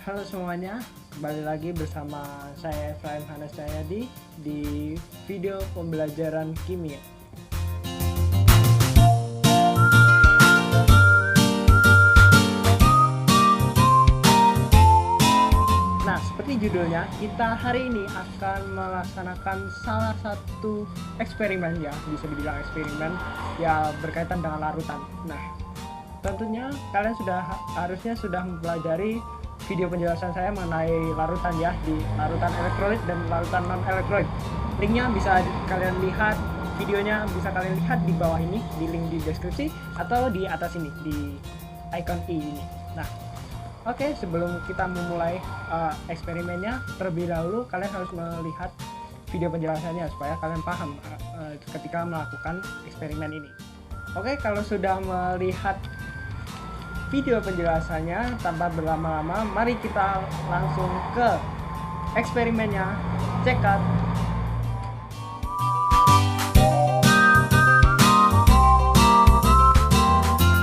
Halo semuanya, kembali lagi bersama saya Efraim Hanas Cahyadi di video pembelajaran kimia. Nah, seperti judulnya, kita hari ini akan melaksanakan salah satu eksperimen, ya bisa dibilang eksperimen ya, berkaitan dengan larutan. Nah, tentunya kalian harusnya sudah mempelajari video penjelasan saya mengenai larutan ya, di larutan elektrolit dan larutan non elektrolit. Linknya bisa kalian lihat, videonya bisa kalian lihat di bawah ini, di link di deskripsi atau di atas ini di icon i ini. Nah, oke, sebelum kita memulai eksperimennya, terlebih dahulu kalian harus melihat video penjelasannya supaya kalian paham ketika melakukan eksperimen ini. Oke, kalau sudah melihat video penjelasannya, tanpa berlama-lama, mari kita langsung ke eksperimennya. Check out.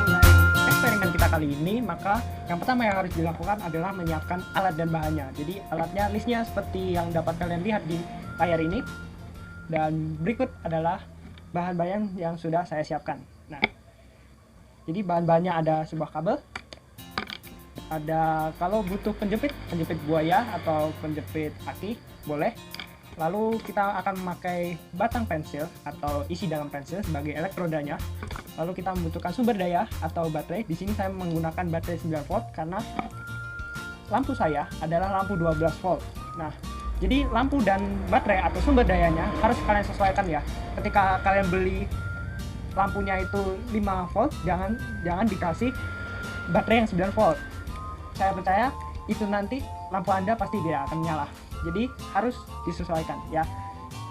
Mulai eksperimen kita kali ini, maka yang pertama yang harus dilakukan adalah menyiapkan alat dan bahannya. Jadi alatnya, listnya seperti yang dapat kalian lihat di layar ini, dan berikut adalah bahan-bahan yang sudah saya siapkan. Nah, jadi bahan-bahannya ada sebuah kabel, ada kalau butuh penjepit buaya atau penjepit aki boleh. Lalu kita akan memakai batang pensil atau isi dalam pensil sebagai elektrodanya. Lalu kita membutuhkan sumber daya atau baterai. Di sini saya menggunakan baterai 9 volt karena lampu saya adalah lampu 12 volt. Nah, jadi lampu dan baterai atau sumber dayanya harus kalian sesuaikan ya. Ketika kalian beli lampunya itu 5 volt, jangan dikasih baterai yang 9 volt. Saya percaya itu nanti lampu Anda pasti tidak akan nyala. Jadi harus disesuaikan ya.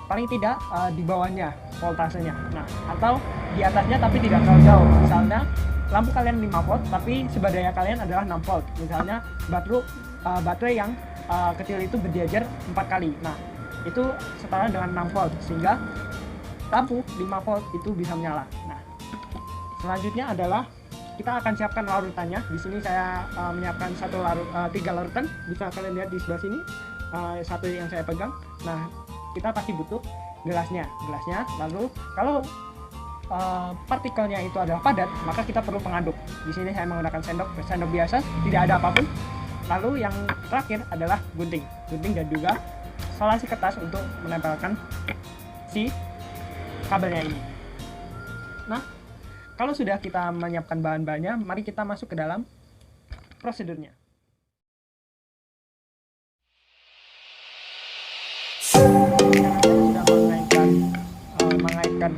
Paling tidak di bawahnya voltasenya. Nah, atau di atasnya tapi tidak terlalu jauh. Misalnya lampu kalian 5 volt tapi sumber daya kalian adalah 6 volt. Misalnya baterai yang kecil itu berjajar 4 kali. Nah, itu setara dengan 6 volt, sehingga lampu 5 volt itu bisa menyala. Nah, selanjutnya adalah kita akan siapkan larutannya. Di sini saya menyiapkan 3 larutan. Bisa kalian lihat di sebelah sini, satu yang saya pegang. Nah, kita pasti butuh gelasnya. Lalu kalau partikelnya itu adalah padat, maka kita perlu pengaduk. Di sini saya menggunakan sendok biasa, tidak ada apapun. Lalu yang terakhir adalah gunting dan juga solasi kertas untuk menempelkan si kabelnya ini. Nah, kalau sudah kita menyiapkan bahan-bahannya, mari kita masuk ke dalam prosedurnya. Sudah mengaitkan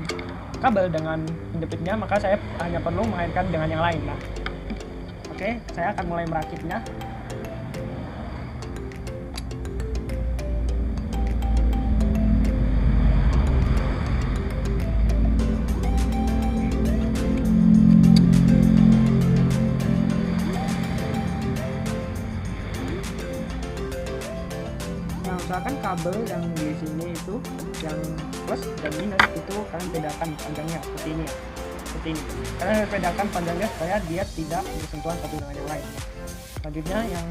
kabel dengan penjepitnya, maka saya hanya perlu mengaitkan dengan yang lain. Nah, oke, saya akan mulai merakitnya. Usahakan kabel yang di sini itu yang plus dan minus itu kalian bedakan panjangnya seperti ini. Kalian harus bedakan panjangnya supaya dia tidak bersentuhan satu dengan yang lain. Selanjutnya yang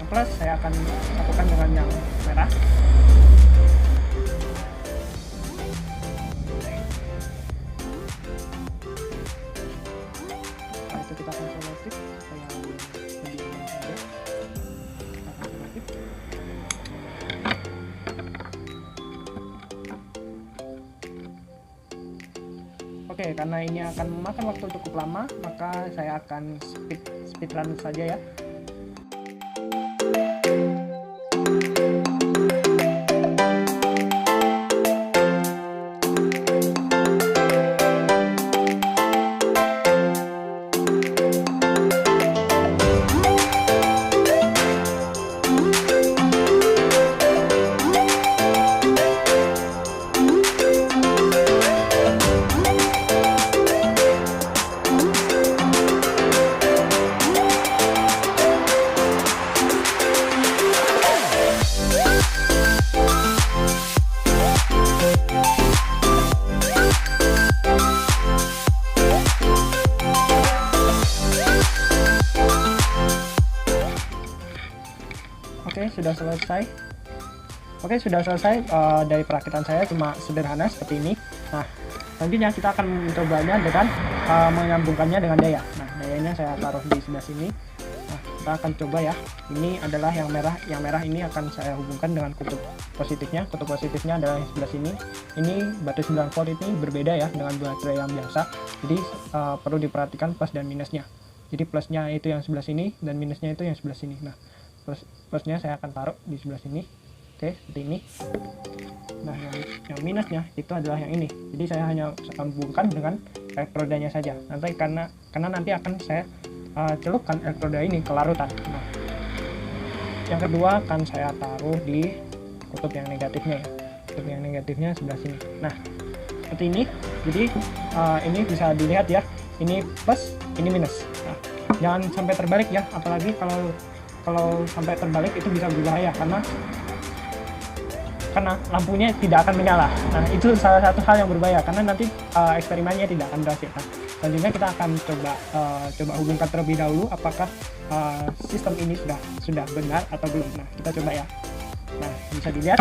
plus saya akan lakukan dengan yang merah. Nah, itu kita akan selektif supaya lebih aman saja. Kita akan selektif. Oke, karena ini akan memakan waktu cukup lama, maka saya akan speed run saja ya. sudah selesai. Oke, sudah selesai. Dari perakitan saya cuma sederhana seperti ini. Nah, selanjutnya kita akan mencobanya dengan menyambungkannya dengan daya. Nah, dayanya saya taruh di sebelah sini. Nah, kita akan coba ya. Ini adalah yang merah. Yang merah ini akan saya hubungkan dengan kutub positifnya. Kutub positifnya adalah yang sebelah sini. Ini baterai 9 volt ini berbeda ya dengan baterai yang biasa. Jadi perlu diperhatikan plus dan minusnya. Jadi plusnya itu yang sebelah sini dan minusnya itu yang sebelah sini. Nah, plusnya saya akan taruh di sebelah sini. Oke, seperti ini. Nah, yang minusnya itu adalah yang ini. Jadi saya hanya sambungkan dengan elektrodanya saja. Nanti karena nanti akan saya celupkan elektroda ini ke larutan. Nah, yang kedua akan saya taruh di kutub yang negatifnya ya. Kutub yang negatifnya sebelah sini. Nah, seperti ini. Jadi ini bisa dilihat ya. Ini plus, ini minus. Nah, jangan sampai terbalik ya. Apalagi kalau sampai terbalik itu bisa berbahaya karena lampunya tidak akan menyala. Nah, itu salah satu hal yang berbahaya karena nanti eksperimennya tidak akan berhasil. Nah, selanjutnya kita akan coba hubungkan terlebih dahulu apakah sistem ini sudah benar atau belum. Nah, kita coba ya. Nah, bisa dilihat,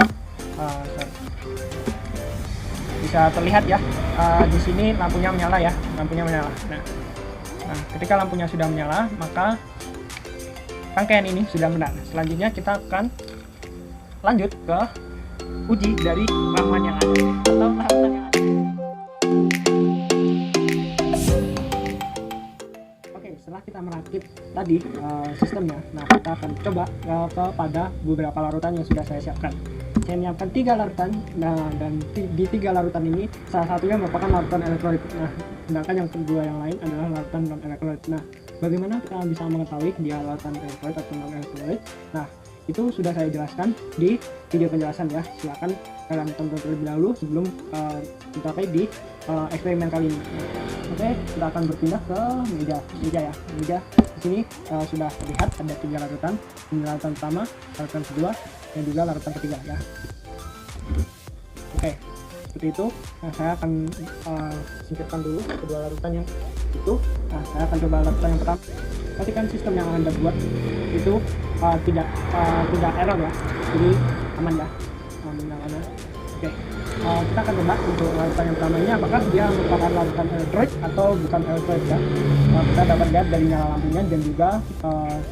bisa terlihat ya. Di sini lampunya menyala ya, lampunya menyala. Nah, ketika lampunya sudah menyala, maka rangkaian ini sudah benar. Selanjutnya kita akan lanjut ke uji dari ramuan yang ada atau larutan yang ada. Oke, setelah kita merakit tadi sistemnya, nah kita akan coba kepada beberapa larutan yang sudah saya siapkan. Saya menyiapkan 3 larutan, dan di 3 larutan ini salah satunya merupakan larutan elektrolit. Nah, sedangkan yang kedua yang lain adalah larutan non elektrolit. Nah, bagaimana kita bisa mengetahui dia larutan elektrolit atau non elektrolit? Nah, itu sudah saya jelaskan di video penjelasan ya. Silakan kalian tonton terlebih dahulu sebelum kita pakai di eksperimen kali ini. Oke, kita akan berpindah ke meja ya. Meja di sini sudah terlihat ada 3 larutan. Ini larutan pertama, larutan kedua, dan juga larutan ketiga ya. Oke, seperti itu. Nah, saya akan singkirkan dulu kedua larutan yang itu. Nah, saya akan coba larutan yang pertama. Pastikan sistem yang Anda buat itu tidak error ya, jadi aman ya, menyalakannya. Oke, kita akan coba untuk larutan yang pertama ini apakah dia merupakan larutan elektrolit atau bukan elektrolit ya. Kita dapat lihat dari nyala lampunya dan juga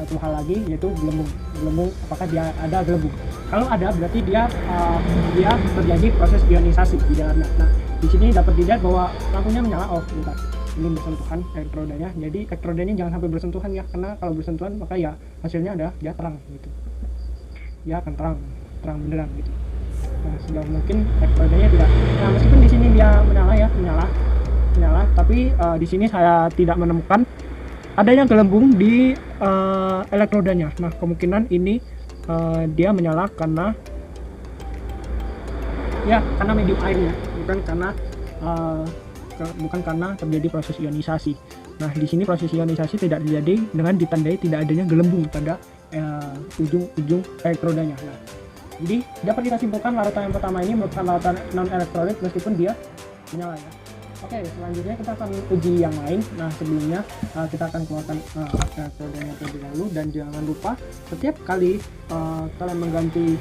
satu hal lagi yaitu gelembung apakah dia ada gelembung. Kalau ada berarti dia terjadi proses ionisasi di dalamnya. Nah, di sini dapat dilihat bahwa lampunya menyala. Oh, bentar, ini bersentuhan elektrodanya, jadi elektrodanya jangan sampai bersentuhan ya, karena kalau bersentuhan maka ya hasilnya ada dia terang gitu, dia akan terang beneran gitu. Nah, sejauh mungkin elektrodanya tidak. Nah, meskipun di sini dia menyala, tapi di sini saya tidak menemukan adanya gelembung di elektrodanya. Nah, kemungkinan ini dia menyala karena medium airnya, bukan karena terjadi proses ionisasi. Nah, di sini proses ionisasi tidak terjadi dengan ditandai tidak adanya gelembung pada ujung elektrodanya. Nah, jadi dapat kita simpulkan larutan yang pertama ini merupakan larutan non elektrolit meskipun dia menyala ya. Oke, selanjutnya kita akan uji yang lain. Nah, sebelumnya kita akan keluarkan elektrodanya terlebih dahulu, dan jangan lupa setiap kali kalian mengganti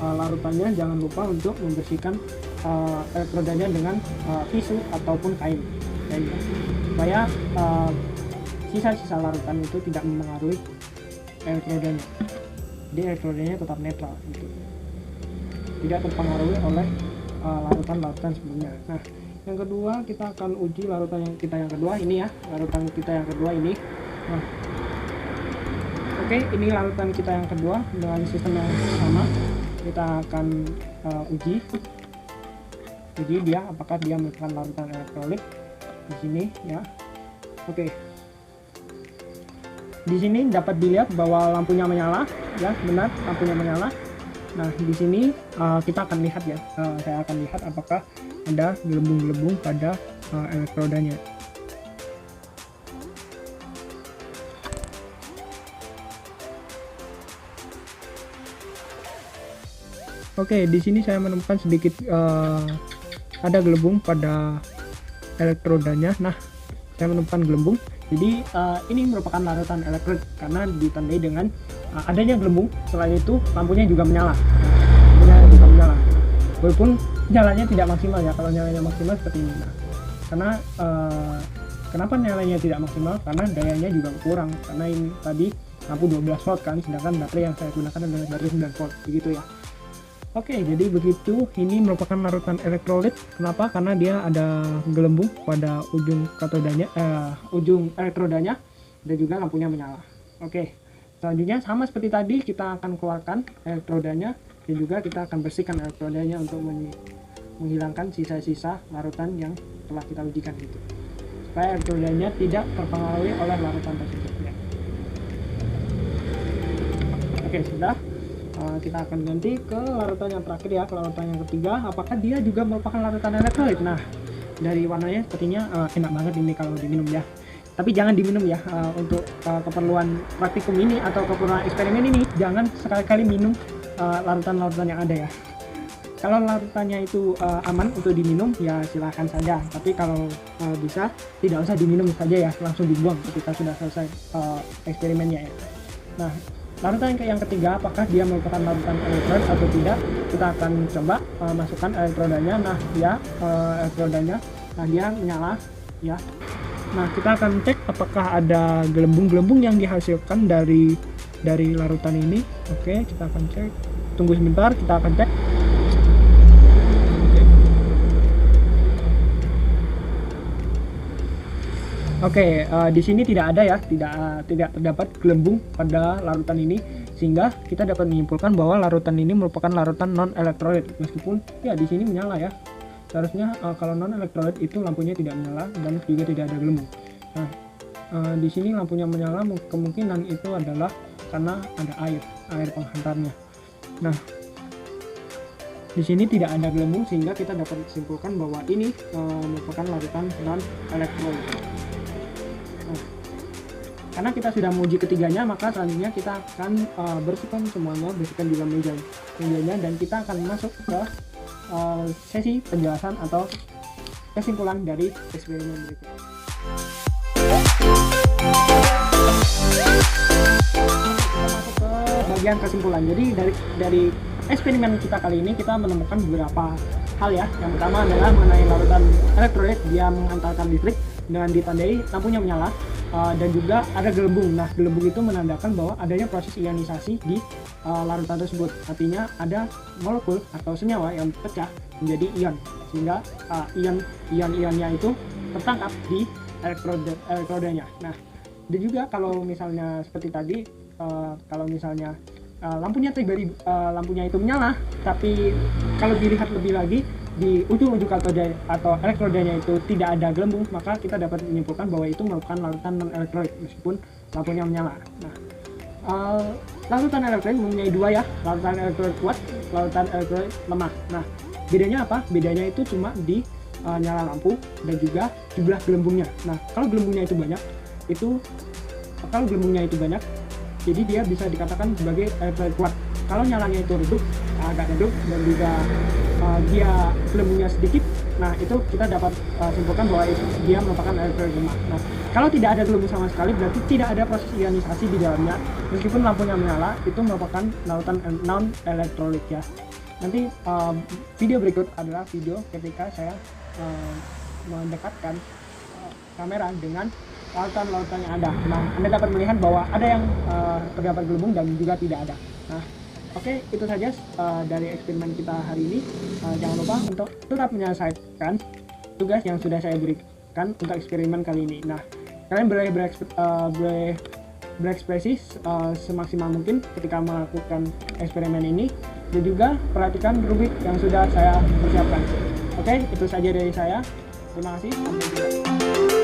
larutannya jangan lupa untuk membersihkan elektrodanya dengan tisu ataupun kain supaya sisa-sisa larutan itu tidak mempengaruhi elektrodanya. Jadi elektrodanya tetap netral gitu, tidak terpengaruhi oleh larutan-larutan sebelumnya. Nah, yang kedua kita akan uji larutan kita yang kedua ini ya, larutan kita yang kedua ini. Nah, oke, ini larutan kita yang kedua dengan sistem yang sama. Kita akan uji dia apakah dia merupakan larutan elektrolit di sini ya. Oke, di sini dapat dilihat bahwa lampunya menyala ya, benar lampunya menyala. Nah, di sini kita akan lihat ya, saya akan lihat apakah ada gelembung-gelembung pada elektrodanya. Oke, di sini saya menemukan sedikit ada gelembung pada elektrodanya. Nah, saya menemukan gelembung Jadi ini merupakan larutan elektrolit karena ditandai dengan adanya gelembung. Selain itu lampunya juga menyala. Lampunya juga menyala. Walaupun nyalanya tidak maksimal ya. Kalau nyalanya maksimal seperti ini. Nah, karena kenapa nyalanya tidak maksimal? Karena dayanya juga kurang. Karena ini tadi lampu 12 volt kan, sedangkan baterai yang saya gunakan adalah baterai 9 volt. Begitu ya. Oke, jadi begitu. Ini merupakan larutan elektrolit. Kenapa? Karena dia ada gelembung pada ujung katodanya, ujung elektrodanya, dan juga lampunya menyala. Oke, selanjutnya sama seperti tadi, kita akan keluarkan elektrodanya dan juga kita akan bersihkan elektrodanya untuk menghilangkan sisa-sisa larutan yang telah kita ujikan itu, supaya elektrodanya tidak terpengaruhi oleh larutan tersebut. Ya. Oke, sudah. Kita akan ganti ke larutan yang terakhir ya, ke larutan yang ketiga. Apakah dia juga merupakan larutan elektrolit? Nah, dari warnanya sepertinya enak banget ini kalau diminum ya. Tapi jangan diminum ya, untuk keperluan praktikum ini atau keperluan eksperimen ini jangan sekali-kali minum larutan-larutan yang ada ya. Kalau larutannya itu aman untuk diminum ya silahkan saja, tapi kalau bisa tidak usah diminum saja ya, langsung dibuang ketika sudah selesai eksperimennya ya. Nah, larutan yang ketiga, apakah dia merupakan larutan elektrolit atau tidak? Kita akan coba masukkan elektrodanya. Nah, dia elektrodanya, nah dia menyala ya. Nah, kita akan cek apakah ada gelembung-gelembung yang dihasilkan dari larutan ini. Oke, kita akan cek. Tunggu sebentar, kita akan cek. Oke, di sini tidak ada ya, tidak terdapat gelembung pada larutan ini, sehingga kita dapat menyimpulkan bahwa larutan ini merupakan larutan non elektrolit. Meskipun ya di sini menyala ya, seharusnya kalau non elektrolit itu lampunya tidak menyala dan juga tidak ada gelembung. Nah, di sini lampunya menyala, kemungkinan itu adalah karena ada air penghantarnya. Nah, di sini tidak ada gelembung sehingga kita dapat simpulkan bahwa ini merupakan larutan non elektrolit. Karena kita sudah menguji ketiganya, maka selanjutnya kita akan bersihkan semuanya, bersihkan juga mejanya, dan kita akan masuk ke sesi penjelasan atau kesimpulan dari eksperimen berikut. Kita masuk ke bagian kesimpulan. Jadi dari eksperimen kita kali ini kita menemukan beberapa hal ya. Yang pertama adalah mengenai larutan elektrolit, dia mengantarkan listrik dengan ditandai lampunya menyala. Dan juga ada gelembung. Nah, gelembung itu menandakan bahwa adanya proses ionisasi di larutan tersebut. Artinya ada molekul atau senyawa yang pecah menjadi ion, sehingga ion-ionnya itu tertangkap di elektrodanya. Nah, dan juga kalau misalnya seperti tadi, kalau misalnya lampunya itu menyala, tapi kalau dilihat lebih lagi di ujung-ujung katoda atau elektrodanya itu tidak ada gelembung, maka kita dapat menyimpulkan bahwa itu merupakan larutan non elektrolit meskipun lampunya menyala. Nah, larutan elektrolit mempunyai dua ya, larutan elektrolit kuat, larutan elektrolit lemah. Nah, bedanya apa? Bedanya itu cuma di nyala lampu dan juga jumlah gelembungnya. Nah, kalau gelembungnya itu banyak, jadi dia bisa dikatakan sebagai elektrolit kuat. Kalau nyalanya itu agak redup dan juga dia gelembungnya sedikit, nah itu kita dapat simpulkan bahwa dia merupakan elektrolit lemah. Nah, kalau tidak ada gelembung sama sekali berarti tidak ada proses ionisasi di dalamnya, meskipun lampunya menyala, itu merupakan larutan non elektrolit ya. Nanti video berikut adalah video ketika saya mendekatkan kamera dengan larutan-larutan yang ada. Nah, Anda dapat melihat bahwa ada yang terdapat gelembung dan juga tidak ada. Nah, oke, itu saja dari eksperimen kita hari ini. Jangan lupa untuk tetap menyelesaikan tugas yang sudah saya berikan untuk eksperimen kali ini. Nah, kalian boleh berekspresi semaksimal mungkin ketika melakukan eksperimen ini, dan juga perhatikan rubrik yang sudah saya persiapkan. Oke, itu saja dari saya. Terima kasih. Sampai jumpa.